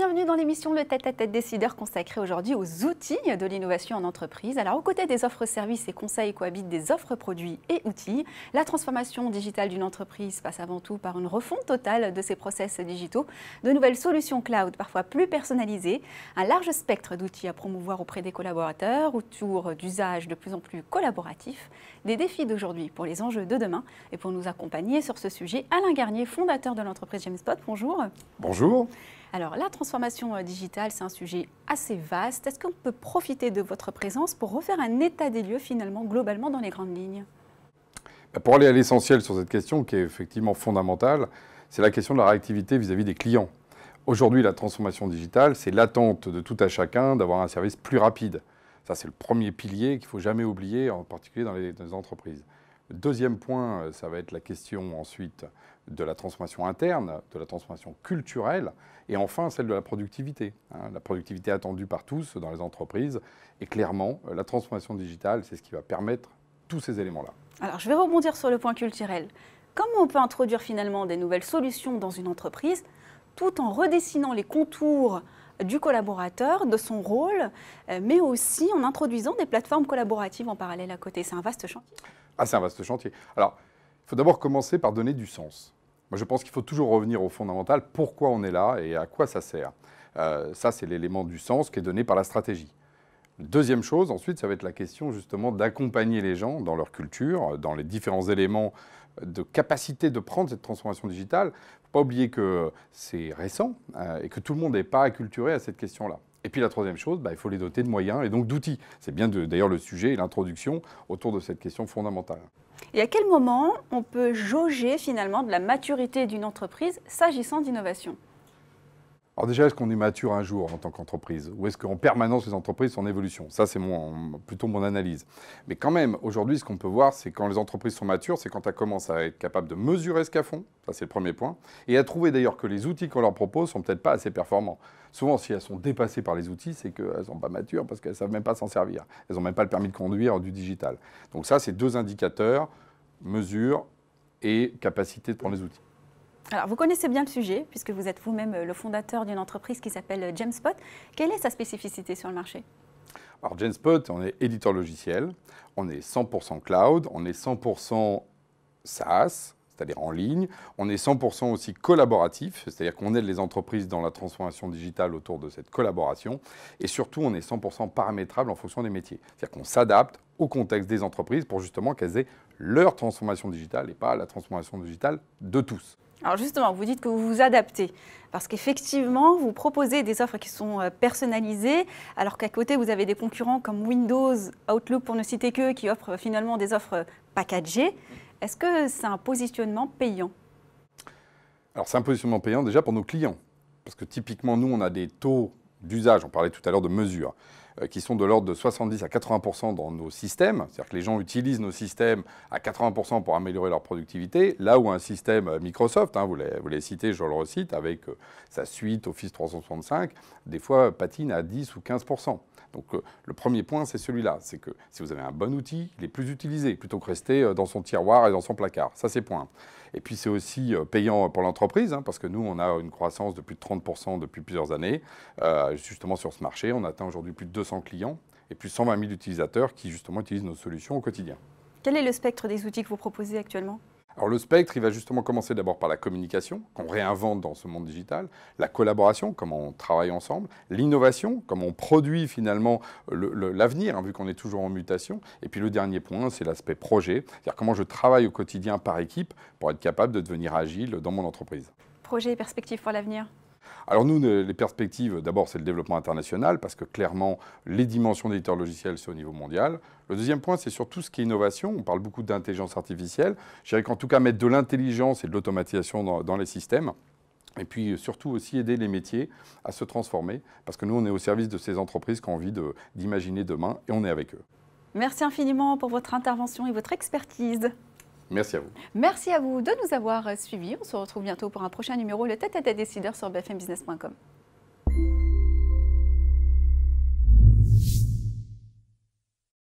bienvenue dans l'émission Le Tête-à-Tête Décideur consacrée aujourd'hui aux outils de l'innovation en entreprise. Alors, aux côtés des offres services et conseils cohabitent des offres produits et outils. La transformation digitale d'une entreprise passe avant tout par une refonte totale de ses process digitaux, de nouvelles solutions cloud parfois plus personnalisées, un large spectre d'outils à promouvoir auprès des collaborateurs autour d'usages de plus en plus collaboratifs, des défis d'aujourd'hui pour les enjeux de demain. Et pour nous accompagner sur ce sujet, Alain Garnier, fondateur de l'entreprise Jamespot. Bonjour. Bonjour. Alors, la transformation digitale, c'est un sujet assez vaste. Est-ce qu'on peut profiter de votre présence pour refaire un état des lieux, finalement, globalement, dans les grandes lignes? Pour aller à l'essentiel sur cette question, qui est effectivement fondamentale, c'est la question de la réactivité vis-à-vis des clients. Aujourd'hui, la transformation digitale, c'est l'attente de tout à chacun d'avoir un service plus rapide. Ça, c'est le premier pilier qu'il ne faut jamais oublier, en particulier dans les entreprises. Le deuxième point, ça va être la question ensuite de la transformation interne, de la transformation culturelle, et enfin celle de la productivité. La productivité attendue par tous dans les entreprises. Et clairement, la transformation digitale, c'est ce qui va permettre tous ces éléments-là. Alors, je vais rebondir sur le point culturel. Comment on peut introduire finalement des nouvelles solutions dans une entreprise tout en redessinant les contours du collaborateur, de son rôle, mais aussi en introduisant des plateformes collaboratives en parallèle à côté? C'est un vaste chantier. Ah, c'est un vaste chantier. Alors, il faut d'abord commencer par donner du sens. Moi, je pense qu'il faut toujours revenir au fondamental, pourquoi on est là et à quoi ça sert. Ça, c'est l'élément du sens qui est donné par la stratégie. Deuxième chose, ensuite, ça va être la question justement d'accompagner les gens dans leur culture, dans les différents éléments de capacité de prendre cette transformation digitale. Il ne faut pas oublier que c'est récent et que tout le monde n'est pas acculturé à cette question-là. Et puis la troisième chose, il faut les doter de moyens et donc d'outils. C'est bien d'ailleurs le sujet et l'introduction autour de cette question fondamentale. Et à quel moment on peut jauger finalement de la maturité d'une entreprise s'agissant d'innovation? Alors déjà, est-ce qu'on est mature un jour en tant qu'entreprise? Ou est-ce qu'en permanence les entreprises sont en évolution? Ça, c'est plutôt mon analyse. Mais quand même, aujourd'hui, ce qu'on peut voir, c'est quand les entreprises sont matures, c'est quand elles commencent à être capables de mesurer ce qu'elles font. Ça, c'est le premier point. Et à trouver d'ailleurs que les outils qu'on leur propose sont peut-être pas assez performants. Souvent, si elles sont dépassées par les outils, c'est qu'elles ne sont pas matures parce qu'elles ne savent même pas s'en servir. Elles n'ont même pas le permis de conduire du digital. Donc ça, c'est deux indicateurs, mesure et capacité de prendre les outils. Alors, vous connaissez bien le sujet, puisque vous êtes vous-même le fondateur d'une entreprise qui s'appelle Jamespot. Quelle est sa spécificité sur le marché? Alors, Jamespot, on est éditeur logiciel, on est 100% cloud, on est 100% SaaS, c'est-à-dire en ligne, on est 100% aussi collaboratif, c'est-à-dire qu'on aide les entreprises dans la transformation digitale autour de cette collaboration, et surtout, on est 100% paramétrable en fonction des métiers. C'est-à-dire qu'on s'adapte au contexte des entreprises pour justement qu'elles aient leur transformation digitale et pas la transformation digitale de tous. Alors justement, vous dites que vous vous adaptez, parce qu'effectivement, vous proposez des offres qui sont personnalisées, alors qu'à côté, vous avez des concurrents comme Windows, Outlook, pour ne citer qu'eux, qui offrent finalement des offres packagées. Est-ce que c'est un positionnement payant? Alors c'est un positionnement payant déjà pour nos clients, parce que typiquement, nous, on a des taux d'usage, on parlait tout à l'heure de mesures, qui sont de l'ordre de 70 à 80% dans nos systèmes. C'est-à-dire que les gens utilisent nos systèmes à 80% pour améliorer leur productivité, là où un système Microsoft, vous l'avez cité, je le recite, avec sa suite Office 365, des fois patine à 10 ou 15%. Donc le premier point, c'est celui-là, c'est que si vous avez un bon outil, il est plus utilisé, plutôt que rester dans son tiroir et dans son placard. Ça, c'est point. Et puis c'est aussi payant pour l'entreprise, parce que nous, on a une croissance de plus de 30% depuis plusieurs années. Justement sur ce marché, on atteint aujourd'hui plus de 200 clients et plus de 120 000 utilisateurs qui justement utilisent nos solutions au quotidien. Quel est le spectre des outils que vous proposez actuellement? Alors le spectre, il va justement commencer d'abord par la communication, qu'on réinvente dans ce monde digital, la collaboration, comment on travaille ensemble, l'innovation, comment on produit finalement l'avenir, vu qu'on est toujours en mutation. Et puis le dernier point, c'est l'aspect projet, c'est-à-dire comment je travaille au quotidien par équipe pour être capable de devenir agile dans mon entreprise. Projet et perspectives pour l'avenir? Alors nous, les perspectives, d'abord, c'est le développement international, parce que clairement, les dimensions d'éditeur logiciel, c'est au niveau mondial. Le deuxième point, c'est sur tout ce qui est innovation. On parle beaucoup d'intelligence artificielle. Je dirais qu'en tout cas, mettre de l'intelligence et de l'automatisation dans les systèmes. Et puis surtout aussi aider les métiers à se transformer, parce que nous, on est au service de ces entreprises qui ont envie d'imaginer demain, et on est avec eux. Merci infiniment pour votre intervention et votre expertise. Merci à vous. Merci à vous de nous avoir suivis. On se retrouve bientôt pour un prochain numéro, le Tête-à-Tête Décideur sur bfmbusiness.com.